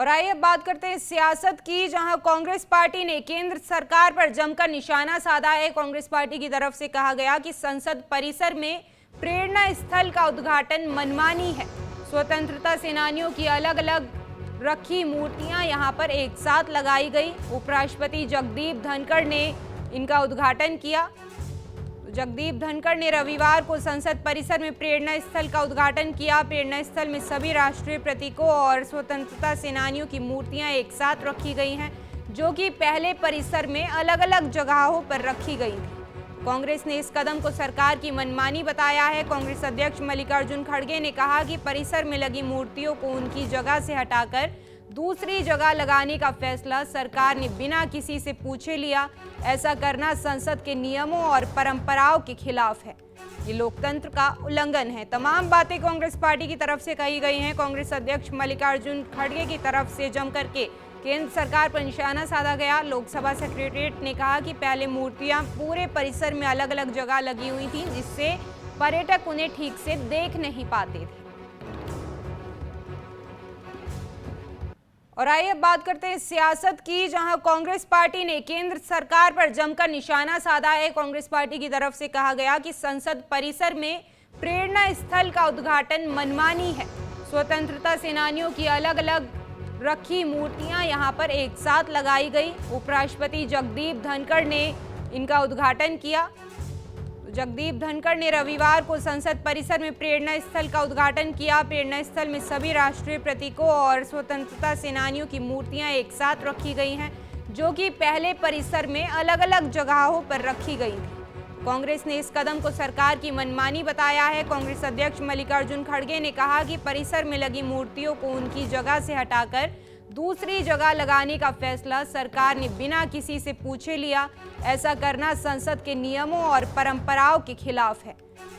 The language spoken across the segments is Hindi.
और आइए अब बात करते हैं सियासत की, जहां कांग्रेस पार्टी ने केंद्र सरकार पर जमकर निशाना साधा है। कांग्रेस पार्टी की तरफ से कहा गया कि संसद परिसर में प्रेरणा स्थल का उद्घाटन मनमानी है। स्वतंत्रता सेनानियों की अलग अलग रखी मूर्तियां यहां पर एक साथ लगाई गई। उपराष्ट्रपति जगदीप धनखड़ ने इनका उद्घाटन किया। जगदीप धनखड़ ने रविवार को संसद परिसर में प्रेरणा स्थल का उद्घाटन किया। प्रेरणा स्थल में सभी राष्ट्रीय प्रतीकों और स्वतंत्रता सेनानियों की मूर्तियां एक साथ रखी गई हैं, जो कि पहले परिसर में अलग अलग जगहों पर रखी गई थी। कांग्रेस ने इस कदम को सरकार की मनमानी बताया है। कांग्रेस अध्यक्ष मल्लिकार्जुन खड़गे ने कहा कि परिसर में लगी मूर्तियों को उनकी जगह से हटाकर दूसरी जगह लगाने का फैसला सरकार ने बिना किसी से पूछे लिया। ऐसा करना संसद के नियमों और परंपराओं के खिलाफ है। ये लोकतंत्र का उल्लंघन है। तमाम बातें कांग्रेस पार्टी की तरफ से कही गई हैं। कांग्रेस अध्यक्ष मल्लिकार्जुन खड़गे की तरफ से जम करके केंद्र सरकार पर निशाना साधा गया। लोकसभा सेक्रेटरीट ने कहा कि पहले मूर्तियां पूरे परिसर में अलग अलग जगह लगी हुई थी, जिससे पर्यटक उन्हें ठीक से देख नहीं पाते थे। और आइए अब बात करते हैं सियासत की, जहां कांग्रेस पार्टी ने केंद्र सरकार पर जमकर निशाना साधा है। कांग्रेस पार्टी की तरफ से कहा गया कि संसद परिसर में प्रेरणा स्थल का उद्घाटन मनमानी है। स्वतंत्रता सेनानियों की अलग अलग रखी मूर्तियां यहां पर एक साथ लगाई गई। उपराष्ट्रपति जगदीप धनखड़ ने इनका उद्घाटन किया। जगदीप धनखड़ ने रविवार को संसद परिसर में प्रेरणा स्थल का उद्घाटन किया। प्रेरणा स्थल में सभी राष्ट्रीय प्रतीकों और स्वतंत्रता सेनानियों की मूर्तियां एक साथ रखी गई हैं, जो कि पहले परिसर में अलग अलग जगहों पर रखी गई थी। कांग्रेस ने इस कदम को सरकार की मनमानी बताया है। कांग्रेस अध्यक्ष मल्लिकार्जुन खड़गे ने कहा कि परिसर में लगी मूर्तियों को उनकी जगह से हटाकर दूसरी जगह लगाने का फैसला सरकार ने बिना किसी से पूछे लिया। ऐसा करना संसद के नियमों और परंपराओं के खिलाफ है।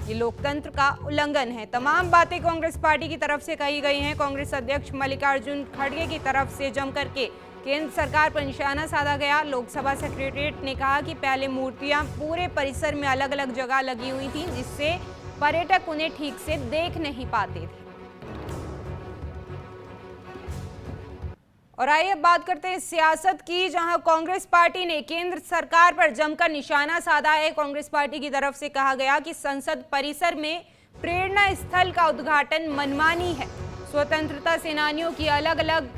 ये लोकतंत्र का उल्लंघन है। तमाम बातें कांग्रेस पार्टी की तरफ से कही गई हैं। कांग्रेस अध्यक्ष मल्लिकार्जुन खड़गे की तरफ से जम करके केंद्र सरकार पर निशाना साधा गया। लोकसभा सेक्रेटरीट ने कहा कि पहले मूर्तियां पूरे परिसर में अलग अलग जगह लगी हुई थी, जिससे पर्यटक उन्हें ठीक से देख नहीं पाते थे। और आइए अब बात करते हैं सियासत की, जहां कांग्रेस पार्टी ने केंद्र सरकार पर जमकर निशाना साधा है। कांग्रेस पार्टी की तरफ से कहा गया कि संसद परिसर में प्रेरणा स्थल का उद्घाटन मनमानी है। स्वतंत्रता सेनानियों की अलग अलग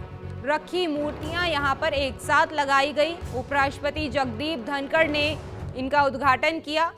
रखी मूर्तियां यहां पर एक साथ लगाई गई। उपराष्ट्रपति जगदीप धनखड़ ने इनका उद्घाटन किया।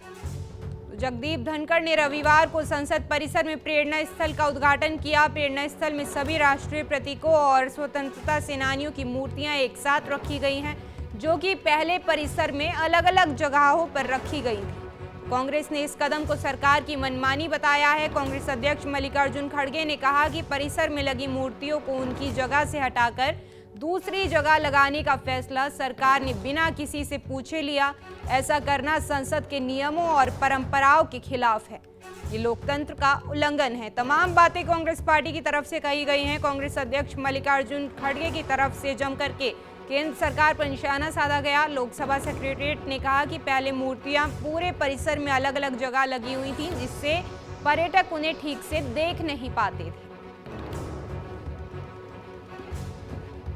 जगदीप धनखड़ ने रविवार को संसद परिसर में प्रेरणा स्थल का उद्घाटन किया। प्रेरणा स्थल में सभी राष्ट्रीय प्रतीकों और स्वतंत्रता सेनानियों की मूर्तियां एक साथ रखी गई हैं, जो कि पहले परिसर में अलग अलग जगहों पर रखी गई थी। कांग्रेस ने इस कदम को सरकार की मनमानी बताया है। कांग्रेस अध्यक्ष मल्लिकार्जुन खड़गे ने कहा कि परिसर में लगी मूर्तियों को उनकी जगह से हटाकर दूसरी जगह लगाने का फैसला सरकार ने बिना किसी से पूछे लिया। ऐसा करना संसद के नियमों और परंपराओं के खिलाफ है। ये लोकतंत्र का उल्लंघन है। तमाम बातें कांग्रेस पार्टी की तरफ से कही गई हैं। कांग्रेस अध्यक्ष मल्लिकार्जुन खड़गे की तरफ से जम करके केंद्र सरकार पर निशाना साधा गया। लोकसभा सेक्रेटरीट ने कहा कि पहले मूर्तियां पूरे परिसर में अलग अलग जगह लगी हुई थी, जिससे पर्यटक उन्हें ठीक से देख नहीं पाते थे।